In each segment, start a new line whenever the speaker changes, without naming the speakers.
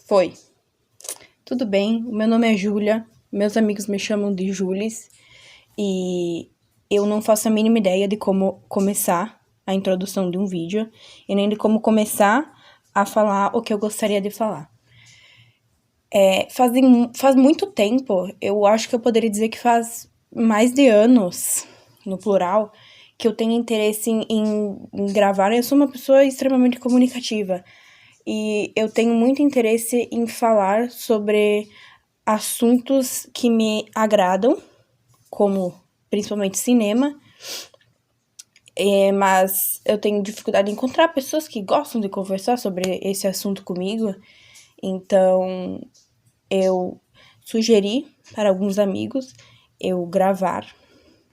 Foi. Tudo bem, o meu nome é Júlia, meus amigos me chamam de Julis, e eu não faço a mínima ideia de como começar a introdução de um vídeo, e nem de como começar a falar o que eu gostaria de falar. Faz muito tempo, eu acho que eu poderia dizer que faz mais de anos, no plural, que eu tenho interesse em gravar. Eu sou uma pessoa extremamente comunicativa, e eu tenho muito interesse em falar sobre assuntos que me agradam, como principalmente cinema, mas eu tenho dificuldade em encontrar pessoas que gostam de conversar sobre esse assunto comigo, então eu sugeri para alguns amigos eu gravar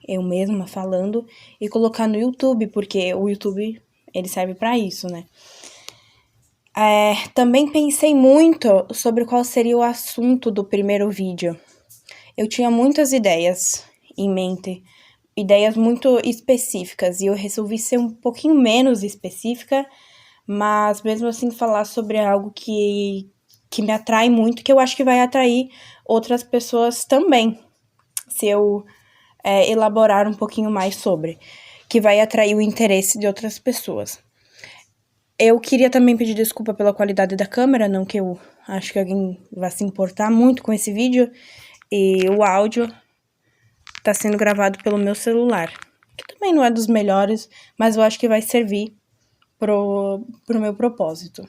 eu mesma falando e colocar no YouTube, porque o YouTube ele serve para isso, né? Também pensei muito sobre qual seria o assunto do primeiro vídeo. Eu tinha muitas ideias em mente, ideias muito específicas, e eu resolvi ser um pouquinho menos específica, mas mesmo assim falar sobre algo que me atrai muito, que eu acho que vai atrair outras pessoas também, se eu elaborar um pouquinho mais sobre, que vai atrair o interesse de outras pessoas. Eu queria também pedir desculpa pela qualidade da câmera, não que eu acho que alguém vá se importar muito com esse vídeo, e o áudio tá sendo gravado pelo meu celular, que também não é dos melhores, mas eu acho que vai servir pro meu propósito.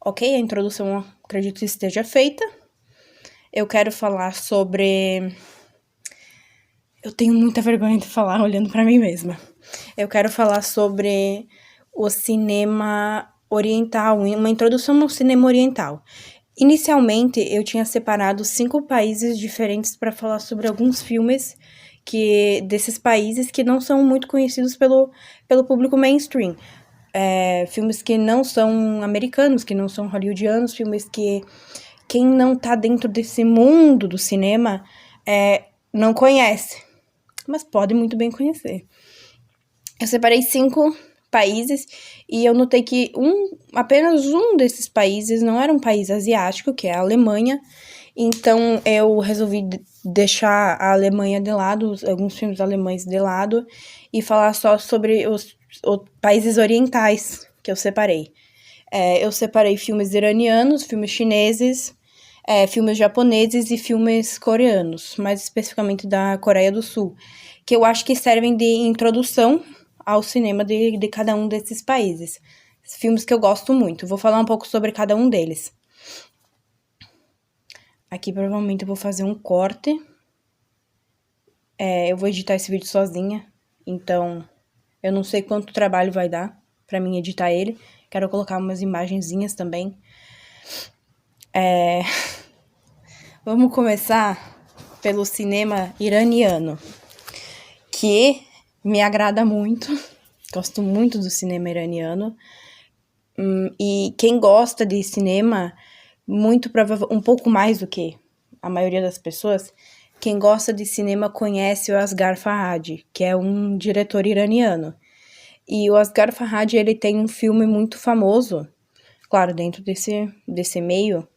Ok, a introdução acredito que esteja feita. Eu quero falar sobre... Eu tenho muita vergonha de falar olhando pra mim mesma. Eu quero falar sobre o cinema oriental, uma introdução ao cinema oriental. Inicialmente, eu tinha separado 5 países diferentes para falar sobre alguns filmes desses países que não são muito conhecidos pelo público mainstream. Filmes que não são americanos, que não são hollywoodianos, filmes que quem não tá dentro desse mundo do cinema não conhece, mas pode muito bem conhecer. Eu separei 5 países e eu notei que apenas um desses países não era um país asiático, que é a Alemanha. Então eu resolvi deixar a Alemanha de lado, alguns filmes alemães de lado, e falar só sobre os países orientais que eu separei. Eu separei filmes iranianos, filmes chineses, filmes japoneses e filmes coreanos, mais especificamente da Coreia do Sul, que eu acho que servem de introdução ao cinema de cada um desses países. Filmes que eu gosto muito. Vou falar um pouco sobre cada um deles. Aqui provavelmente eu vou fazer um corte. Eu vou editar esse vídeo sozinha, então eu não sei quanto trabalho vai dar pra mim editar ele. Quero colocar umas imagenzinhas também. Vamos começar pelo cinema iraniano, que me agrada muito. Gosto muito do cinema iraniano. E quem gosta de cinema, muito provavelmente, um pouco mais do que a maioria das pessoas, quem gosta de cinema conhece o Asghar Farhadi, que é um diretor iraniano. E o Asghar Farhadi, ele tem um filme muito famoso, claro, dentro desse meio,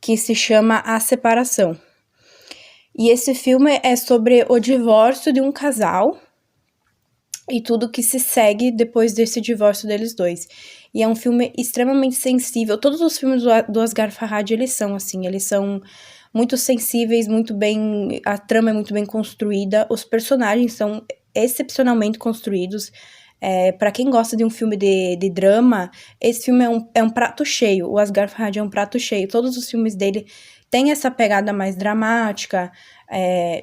que se chama A Separação. E esse filme é sobre o divórcio de um casal e tudo que se segue depois desse divórcio deles dois. E é um filme extremamente sensível. Todos os filmes do Asghar Farhadi, eles são muito sensíveis, muito bem... A trama é muito bem construída, os personagens são excepcionalmente construídos. Para quem gosta de um filme de drama, esse filme é um prato cheio. O Asghar Farhadi é um prato cheio. Todos os filmes dele têm essa pegada mais dramática,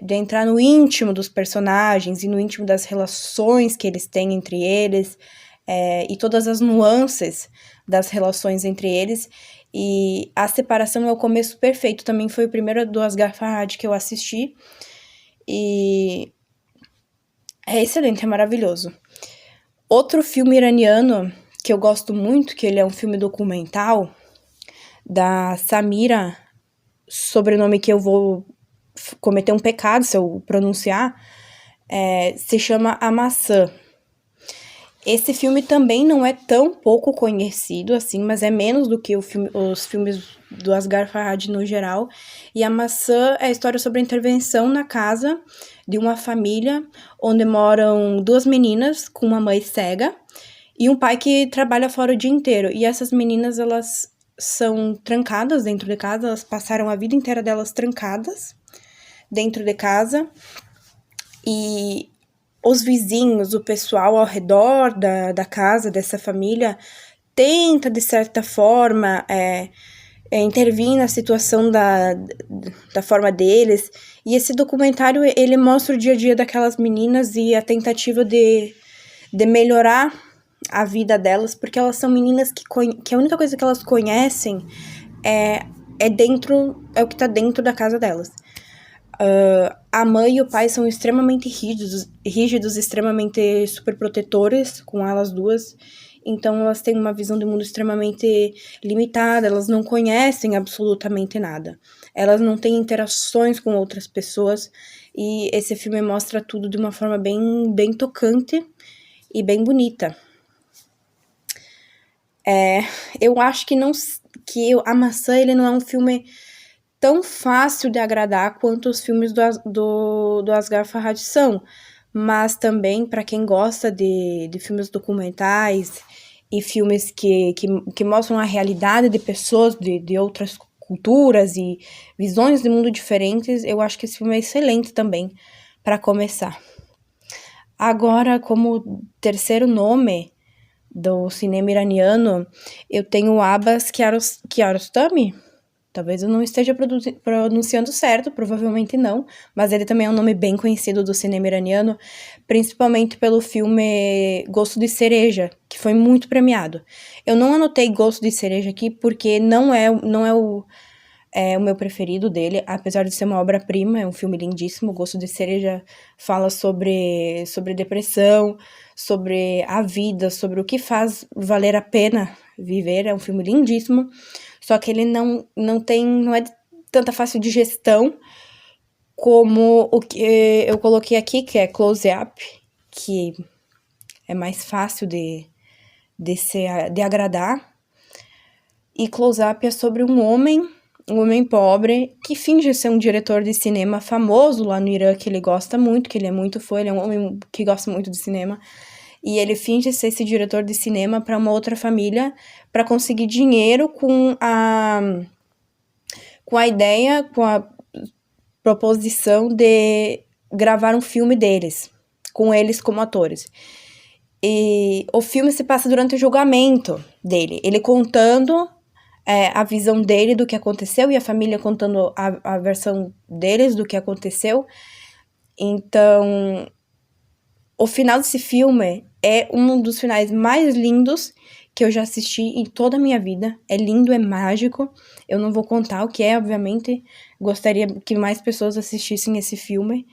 de entrar no íntimo dos personagens e no íntimo das relações que eles têm entre eles, e todas as nuances das relações entre eles. E A Separação é o começo perfeito. Também foi o primeiro do Asghar Farhadi que eu assisti. E é excelente, é maravilhoso. Outro filme iraniano que eu gosto muito, que ele é um filme documental, da Samira, sobrenome que eu vou cometer um pecado se eu pronunciar, se chama A Maçã. Esse filme também não é tão pouco conhecido, assim, mas é menos do que os filmes do Asghar Farhadi no geral. E A Maçã é a história sobre a intervenção na casa de uma família onde moram duas meninas com uma mãe cega e um pai que trabalha fora o dia inteiro. E essas meninas, elas são trancadas dentro de casa, elas passaram a vida inteira delas trancadas dentro de casa. E os vizinhos, o pessoal ao redor da casa dessa família tenta, de certa forma, intervir na situação da forma deles. E esse documentário, ele mostra o dia a dia daquelas meninas e a tentativa de melhorar a vida delas, porque elas são meninas que a única coisa que elas conhecem é o que tá dentro da casa delas. A mãe e o pai são extremamente rígidos, extremamente superprotetores com elas duas. Então, elas têm uma visão do mundo extremamente limitada, elas não conhecem absolutamente nada. Elas não têm interações com outras pessoas. E esse filme mostra tudo de uma forma bem, bem tocante e bem bonita. Eu acho que A Maçã, ele não é um filme tão fácil de agradar quanto os filmes do Asghar Farhadi são, mas também para quem gosta de filmes documentais e filmes que mostram a realidade de pessoas de outras culturas e visões de mundo diferentes, eu acho que esse filme é excelente também para começar. Agora, como terceiro nome do cinema iraniano, eu tenho o Abbas Kiarostami. Talvez eu não esteja pronunciando certo, provavelmente não, mas ele também é um nome bem conhecido do cinema iraniano, principalmente pelo filme Gosto de Cereja, que foi muito premiado. Eu não anotei Gosto de Cereja aqui porque não é o meu preferido dele, apesar de ser uma obra-prima, é um filme lindíssimo. Gosto de Cereja fala sobre depressão, sobre a vida, sobre o que faz valer a pena viver, é um filme lindíssimo. Só que ele não é de tanta fácil digestão como o que eu coloquei aqui, que é Close Up, que é mais fácil de agradar. E Close Up é sobre um homem pobre que finge ser um diretor de cinema famoso lá no Irã, que ele gosta muito, que ele é muito fã, ele é um homem que gosta muito de cinema. E ele finge ser esse diretor de cinema para uma outra família para conseguir dinheiro com a ideia, com a proposição de gravar um filme deles, com eles como atores. E o filme se passa durante o julgamento dele, ele contando a visão dele do que aconteceu e a família contando a versão deles do que aconteceu. Então, o final desse filme é um dos finais mais lindos que eu já assisti em toda a minha vida. É lindo, é mágico. Eu não vou contar o que é, obviamente. Gostaria que mais pessoas assistissem esse filme.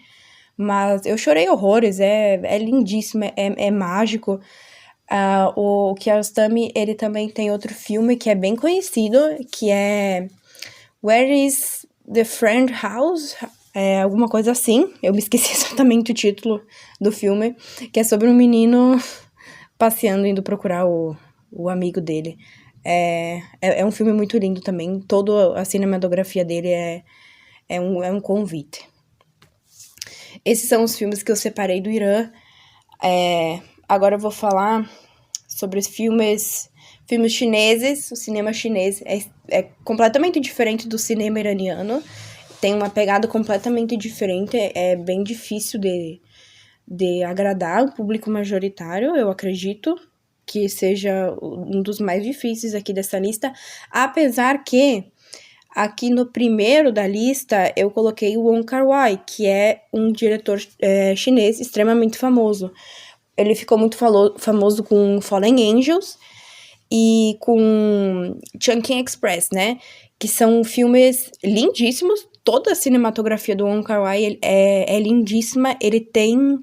Mas eu chorei horrores, é lindíssimo, é mágico. O Kiarostami, ele também tem outro filme que é bem conhecido, que é Where is the Friend House? Alguma coisa assim, eu me esqueci exatamente o título do filme, que é sobre um menino passeando, indo procurar o amigo dele. É um filme muito lindo também, toda a cinematografia dele é um convite. Esses são os filmes que eu separei do Irã. Agora eu vou falar sobre os filmes chineses. O cinema chinês é completamente diferente do cinema iraniano. Tem uma pegada completamente diferente. É bem difícil de agradar o público majoritário, eu acredito que seja um dos mais difíceis aqui dessa lista. Apesar que aqui no primeiro da lista eu coloquei o Wong Kar-wai, que é um diretor chinês extremamente famoso. Ele ficou muito famoso com Fallen Angels e com Chungking Express, né? Que são filmes lindíssimos. Toda a cinematografia do Wong Kar-wai é lindíssima. Ele tem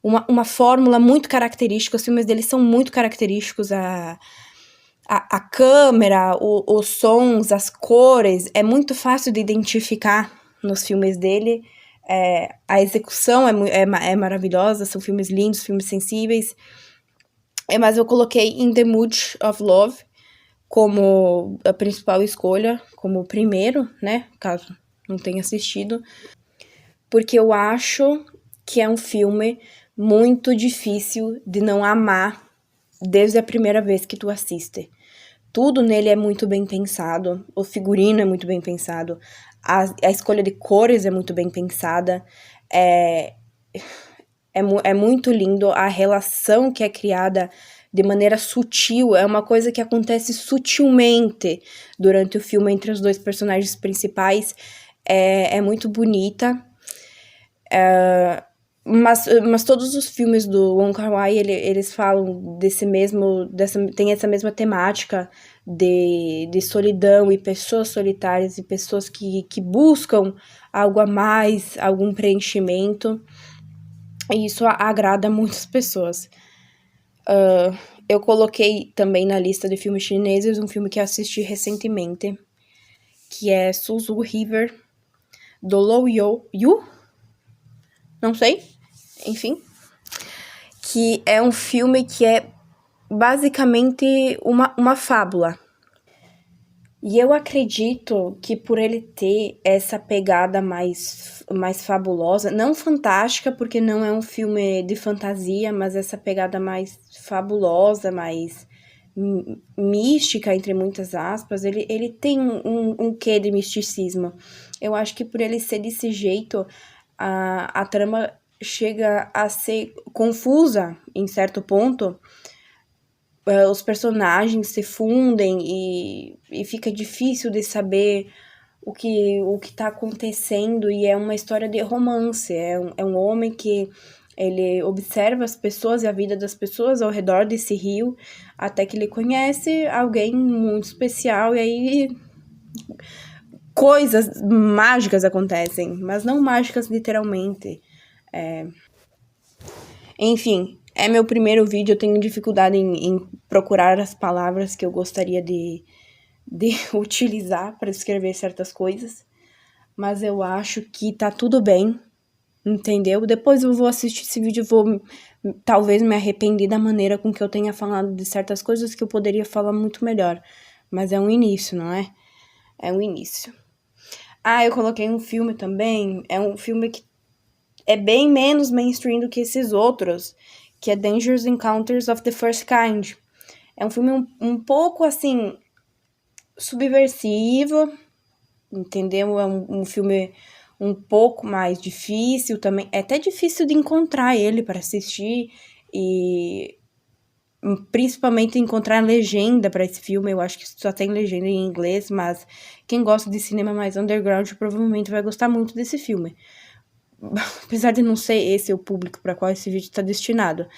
uma fórmula muito característica. Os filmes dele são muito característicos. A câmera, os sons, as cores. É muito fácil de identificar nos filmes dele A execução é maravilhosa, são filmes lindos, filmes sensíveis. Mas eu coloquei In the Mood of Love como a principal escolha, como o primeiro, né? Caso não tenha assistido. Porque eu acho que é um filme muito difícil de não amar desde a primeira vez que tu assiste. Tudo nele é muito bem pensado, o figurino é muito bem pensado, a escolha de cores é muito bem pensada, é, é muito lindo a relação que é criada de maneira sutil, é uma coisa que acontece sutilmente durante o filme entre os dois personagens principais, é muito bonita. Mas todos os filmes do Wong Kar-wai, eles falam tem essa mesma temática de solidão e pessoas solitárias e pessoas que buscam algo a mais, algum preenchimento. E isso agrada muitas pessoas. Eu coloquei também na lista de filmes chineses um filme que assisti recentemente, que é Suzu River, do Lou Yu? Não sei. Enfim. Que é um filme que é basicamente uma fábula. E eu acredito que por ele ter essa pegada mais fabulosa, não fantástica, porque não é um filme de fantasia, mas essa pegada mais fabulosa, mais mística, entre muitas aspas, ele tem um quê de misticismo. Eu acho que por ele ser desse jeito, a trama chega a ser confusa em certo ponto. Os personagens se fundem e fica difícil de saber o que tá acontecendo, e é uma história de romance, é um homem que ele observa as pessoas e a vida das pessoas ao redor desse rio, até que ele conhece alguém muito especial, e aí coisas mágicas acontecem, mas não mágicas literalmente. Enfim, é meu primeiro vídeo, eu tenho dificuldade em procurar as palavras que eu gostaria de utilizar para escrever certas coisas, mas eu acho que tá tudo bem, entendeu? Depois eu vou assistir esse vídeo e vou talvez me arrepender da maneira com que eu tenha falado de certas coisas que eu poderia falar muito melhor, mas é um início, não é? É um início. Eu coloquei um filme também, é um filme que é bem menos mainstream do que esses outros, que é Dangerous Encounters of the First Kind. É um filme um pouco, assim, subversivo, entendeu? É um filme um pouco mais difícil também. É até difícil de encontrar ele para assistir e principalmente encontrar legenda para esse filme. Eu acho que só tem legenda em inglês, mas quem gosta de cinema mais underground provavelmente vai gostar muito desse filme. Apesar de não ser esse o público para qual esse vídeo está destinado.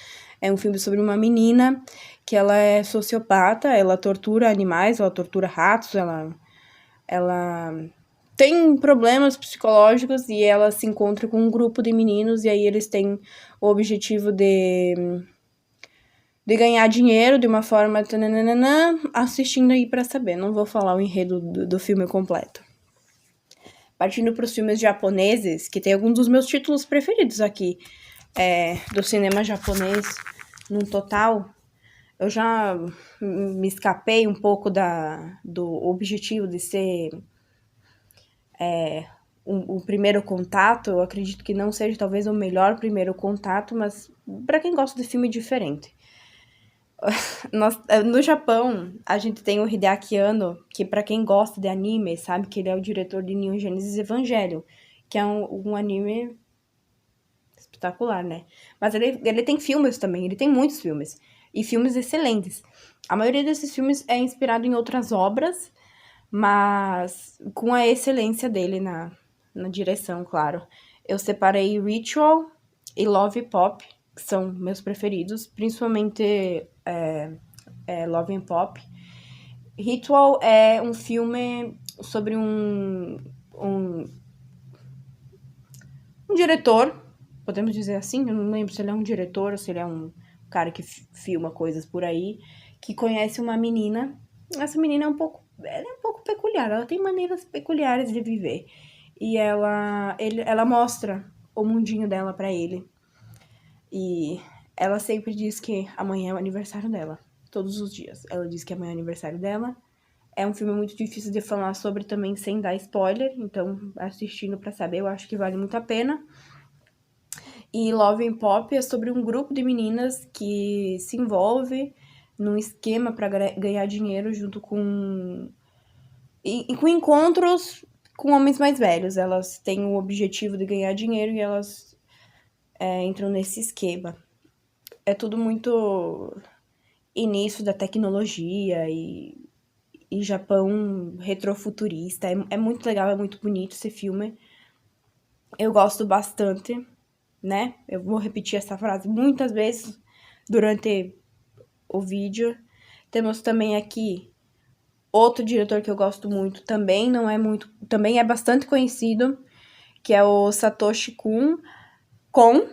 É um filme sobre uma menina que ela é sociopata, ela tortura animais, ela tortura ratos, ela tem problemas psicológicos e ela se encontra com um grupo de meninos e aí eles têm o objetivo de ganhar dinheiro de uma forma tananana, assistindo aí para saber. Não vou falar o enredo do filme completo. Partindo para os filmes japoneses, que tem alguns dos meus títulos preferidos aqui, do cinema japonês, no total, eu já me escapei um pouco do objetivo de ser o primeiro contato. Eu acredito que não seja talvez o melhor primeiro contato, mas para quem gosta de filme diferente. No Japão, a gente tem o Hideaki Anno, que para quem gosta de anime, sabe que ele é o diretor de Neon Genesis Evangelion, que é um anime espetacular, né? Mas ele tem filmes também, ele tem muitos filmes, e filmes excelentes. A maioria desses filmes é inspirado em outras obras, mas com a excelência dele na direção, claro. Eu separei Ritual e Love Pop, que são meus preferidos, principalmente Love and Pop. Ritual é um filme sobre um diretor, podemos dizer assim, eu não lembro se ele é um diretor ou se ele é um cara que filma coisas por aí, que conhece uma menina. Essa menina ela é um pouco peculiar, ela tem maneiras peculiares de viver. e ela mostra o mundinho dela pra ele. E ela sempre diz que amanhã é o aniversário dela. Todos os dias. Ela diz que amanhã é o aniversário dela. É um filme muito difícil de falar sobre também sem dar spoiler. Então, assistindo pra saber, eu acho que vale muito a pena. E Love and Pop é sobre um grupo de meninas que se envolve num esquema pra ganhar dinheiro junto com... E com encontros com homens mais velhos. Elas têm o objetivo de ganhar dinheiro e elas entram nesse esquema. É tudo muito início da tecnologia e Japão retrofuturista. É muito legal, é muito bonito esse filme. Eu gosto bastante, né? Eu vou repetir essa frase muitas vezes durante o vídeo. Temos também aqui outro diretor que eu gosto muito, também é bastante conhecido, que é o Satoshi Kon,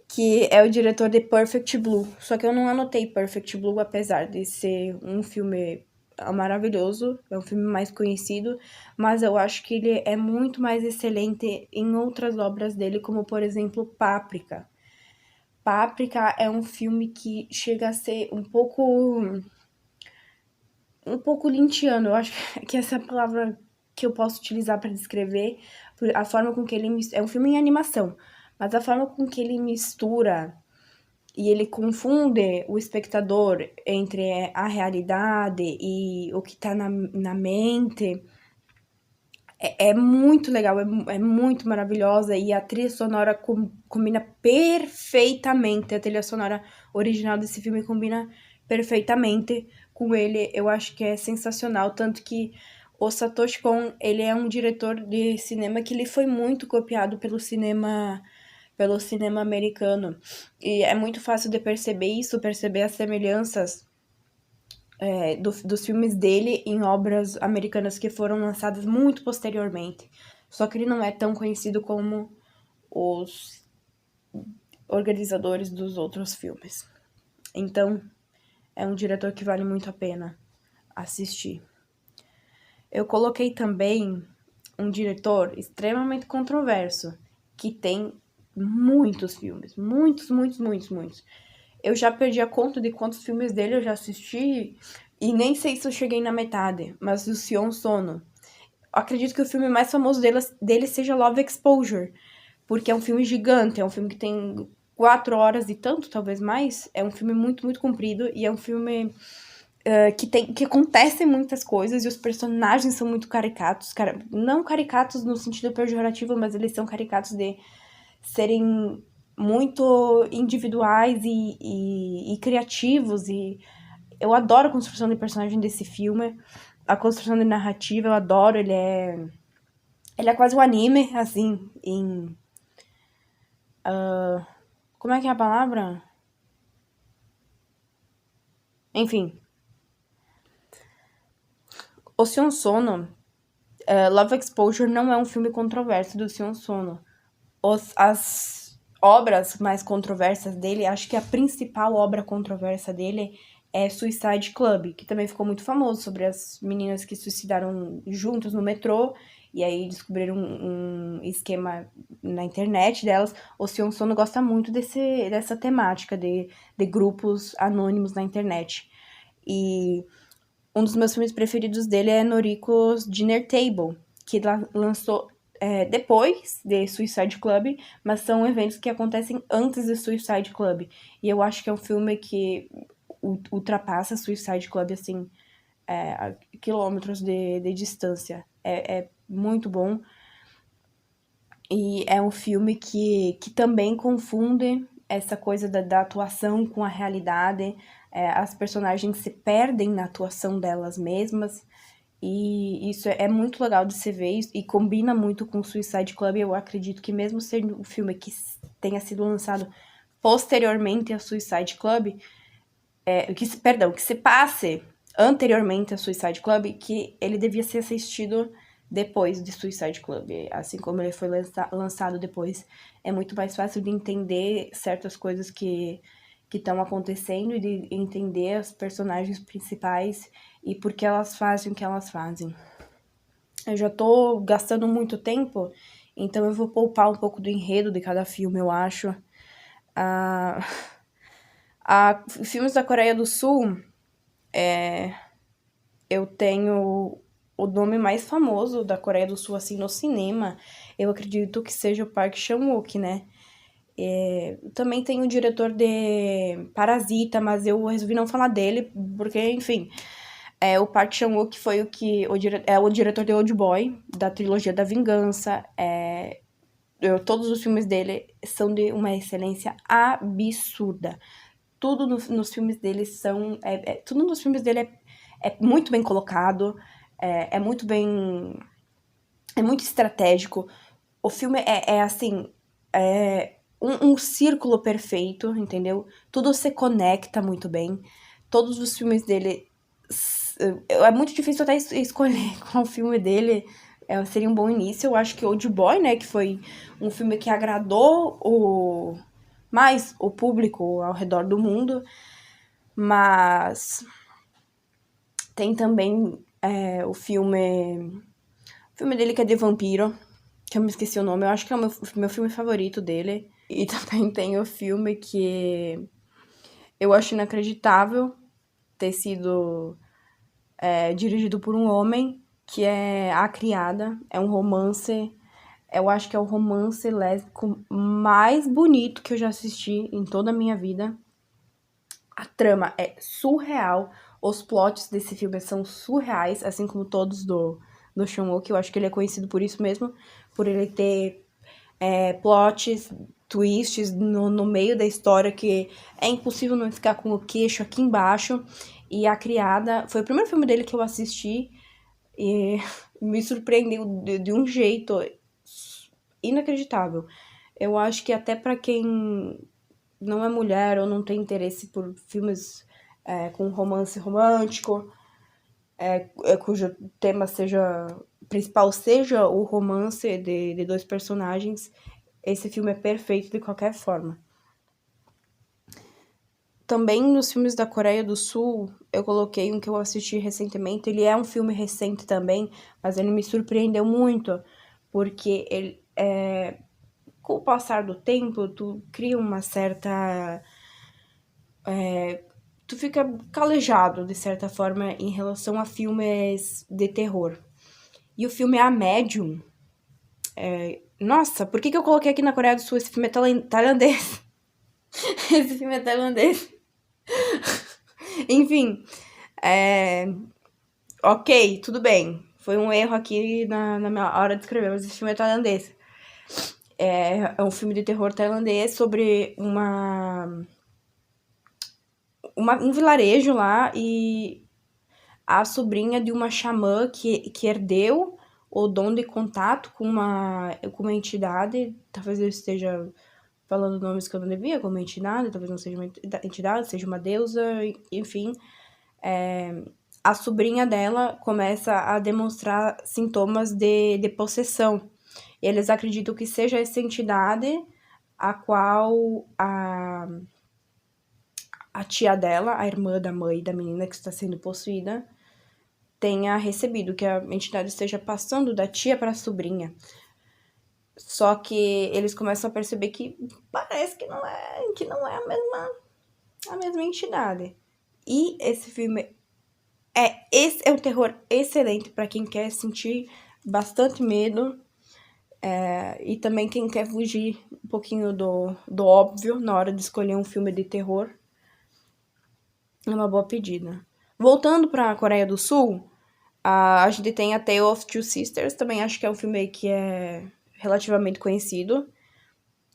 que é o diretor de Perfect Blue. Só que eu não anotei Perfect Blue, apesar de ser um filme maravilhoso, é um filme mais conhecido, mas eu acho que ele é muito mais excelente em outras obras dele, como por exemplo Páprica. Páprica é um filme que chega a ser um pouco lynchiano. Eu acho que essa é a palavra que eu posso utilizar para descrever a forma com que ele é um filme em animação, mas a forma com que ele mistura e ele confunde o espectador entre a realidade e o que tá na mente. É muito legal, é muito maravilhosa e a trilha sonora combina perfeitamente. A trilha sonora original desse filme combina perfeitamente com ele. Eu acho que é sensacional, tanto que o Satoshi Kon, ele é um diretor de cinema que ele foi muito copiado pelo cinema americano. E é muito fácil de perceber isso, perceber as semelhanças dos filmes dele em obras americanas que foram lançadas muito posteriormente. Só que ele não é tão conhecido como os organizadores dos outros filmes. Então, é um diretor que vale muito a pena assistir. Eu coloquei também um diretor extremamente controverso, que tem muitos filmes. Muitos, muitos, muitos, muitos. Eu já perdi a conta de quantos filmes dele eu já assisti e nem sei se eu cheguei na metade, mas o Sion Sono. Acredito que o filme mais famoso dele seja Love Exposure, porque é um filme gigante, é um filme que tem 4 horas e tanto, talvez mais. É um filme muito, muito comprido e é um filme que acontecem muitas coisas e os personagens são muito caricatos. Não caricatos no sentido pejorativo, mas eles são caricatos de serem muito individuais e criativos. E eu adoro a construção de personagem desse filme, a construção de narrativa, eu adoro. Ele é quase um anime, assim, como é que é a palavra? Enfim, o Sion Sono, Love Exposure não é um filme controverso do Sion Sono. As obras mais controversas dele, acho que a principal obra controversa dele é Suicide Club, que também ficou muito famoso, sobre as meninas que se suicidaram juntas no metrô, e aí descobriram um esquema na internet delas. O Sion Sono gosta muito dessa temática de grupos anônimos na internet. E um dos meus filmes preferidos dele é Noriko's Dinner Table, que lançou depois de Suicide Club, mas são eventos que acontecem antes de Suicide Club. E eu acho que é um filme que ultrapassa Suicide Club, assim, a quilômetros de distância. É muito bom. E é um filme que também confunde essa coisa da atuação com a realidade. As personagens se perdem na atuação delas mesmas. E isso é muito legal de se ver e combina muito com Suicide Club. Eu acredito que mesmo sendo um filme que tenha sido lançado posteriormente a Suicide Club, que se passe anteriormente a Suicide Club, que ele devia ser assistido depois de Suicide Club, assim como ele foi lançado depois. É muito mais fácil de entender certas coisas que estão acontecendo e de entender as personagens principais e por que elas fazem o que elas fazem. Eu já tô gastando muito tempo, então eu vou poupar um pouco do enredo de cada filme, eu acho. Ah, filmes da Coreia do Sul, eu tenho o nome mais famoso da Coreia do Sul, assim, no cinema. Eu acredito que seja o Park Chan-wook, né? Também tem o diretor de Parasita, mas eu resolvi não falar dele, porque, enfim, o Park Chan-wook foi o diretor de Old Boy, da trilogia da Vingança. Todos os filmes dele são de uma excelência absurda. Tudo nos filmes dele tudo nos filmes dele é muito bem colocado, é muito bem, é muito estratégico. O filme assim, um círculo perfeito, entendeu? Tudo se conecta muito bem. Todos os filmes dele. É muito difícil até escolher qual filme dele seria um bom início. Eu acho que Old Boy, né? Que foi um filme que agradou mais o público ao redor do mundo. Mas tem também o filme dele que é de vampiro, que eu me esqueci o nome, eu acho que é o meu filme favorito dele. E também tem o filme que eu acho inacreditável ter sido dirigido por um homem, que é A Criada. É um romance, eu acho que é o romance lésbico mais bonito que eu já assisti em toda a minha vida. A trama é surreal, os plots desse filme são surreais, assim como todos do Sean-wook. Eu acho que ele é conhecido por isso mesmo, por ele ter plots, twists no meio da história que é impossível não ficar com o queixo aqui embaixo. E A Criada foi o primeiro filme dele que eu assisti e me surpreendeu de um jeito inacreditável. Eu acho que até pra quem não é mulher ou não tem interesse por filmes com romance romântico, cujo tema principal seja o romance de dois personagens, esse filme é perfeito de qualquer forma. Também nos filmes da Coreia do Sul, eu coloquei um que eu assisti recentemente. Ele é um filme recente também, mas ele me surpreendeu muito, porque com o passar do tempo, tu cria uma certa. Tu fica calejado, de certa forma, em relação a filmes de terror. E o filme é A Medium. Nossa, por que eu coloquei aqui na Coreia do Sul? Esse filme é tailandês. Esse filme é tailandês. Enfim, ok, tudo bem. Foi um erro aqui na minha hora de escrever, mas esse filme é tailandês. É um filme de terror tailandês sobre um vilarejo lá e a sobrinha de uma xamã que herdeu o dom de contato com uma entidade. Talvez eu esteja falando nomes que eu não devia, como entidade, talvez não seja uma entidade, seja uma deusa, enfim. A sobrinha dela começa a demonstrar sintomas de possessão. E eles acreditam que seja essa entidade a qual a tia dela, a irmã da mãe da menina que está sendo possuída, tenha recebido, que a entidade esteja passando da tia para a sobrinha. Só que eles começam a perceber que parece que não é a mesma entidade. E esse filme esse é um terror excelente para quem quer sentir bastante medo e também quem quer fugir um pouquinho do óbvio na hora de escolher um filme de terror. É uma boa pedida. Voltando para a Coreia do Sul, a gente tem A Tale of Two Sisters, também acho que é um filme que é relativamente conhecido,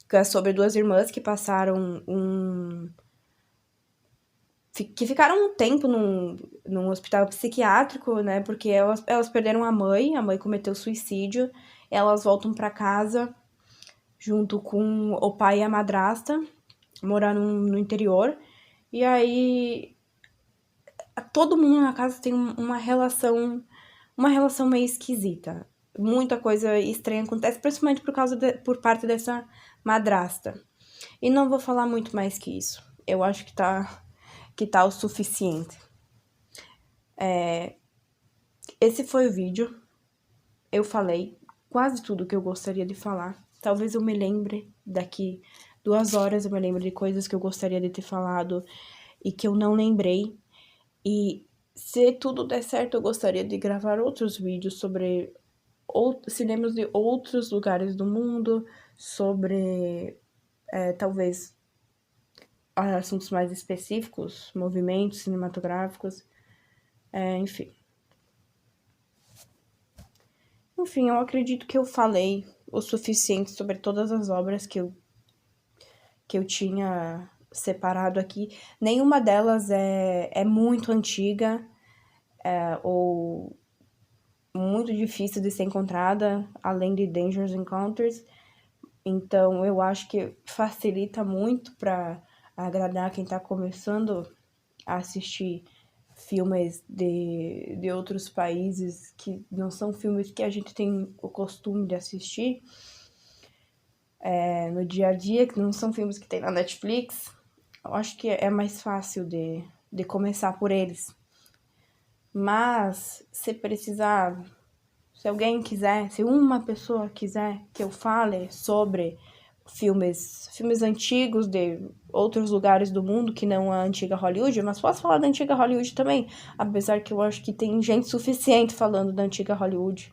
que é sobre duas irmãs que passaram que ficaram um tempo num hospital psiquiátrico, né? Porque elas perderam a mãe cometeu suicídio, elas voltam para casa junto com o pai e a madrasta, morar no interior, e aí todo mundo na casa tem uma relação meio esquisita. Muita coisa estranha acontece, principalmente por parte dessa madrasta. E não vou falar muito mais que isso. Eu acho que tá o suficiente. Esse foi o vídeo. eu falei quase tudo que eu gostaria de falar. Talvez eu me lembre daqui 2 horas, eu me lembre de coisas que eu gostaria de ter falado e que eu não lembrei. E se tudo der certo, eu gostaria de gravar outros vídeos sobre cinemas de outros lugares do mundo, sobre talvez assuntos mais específicos, movimentos cinematográficos, enfim. Enfim, eu acredito que eu falei o suficiente sobre todas as obras que eu tinha separado aqui. Nenhuma delas é muito antiga ou muito difícil de ser encontrada, além de Dangerous Encounters. Então, eu acho que facilita muito para agradar quem está começando a assistir filmes de outros países que não são filmes que a gente tem o costume de assistir no dia a dia, que não são filmes que tem na Netflix. Eu acho que é mais fácil de começar por eles. Mas, se alguém quiser, se uma pessoa quiser que eu fale sobre filmes antigos de outros lugares do mundo que não a antiga Hollywood, mas posso falar da antiga Hollywood também, apesar que eu acho que tem gente suficiente falando da antiga Hollywood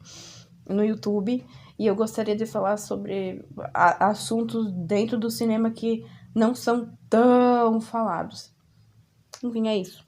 no YouTube, e eu gostaria de falar sobre assuntos dentro do cinema que não são tão falados. Enfim, é isso.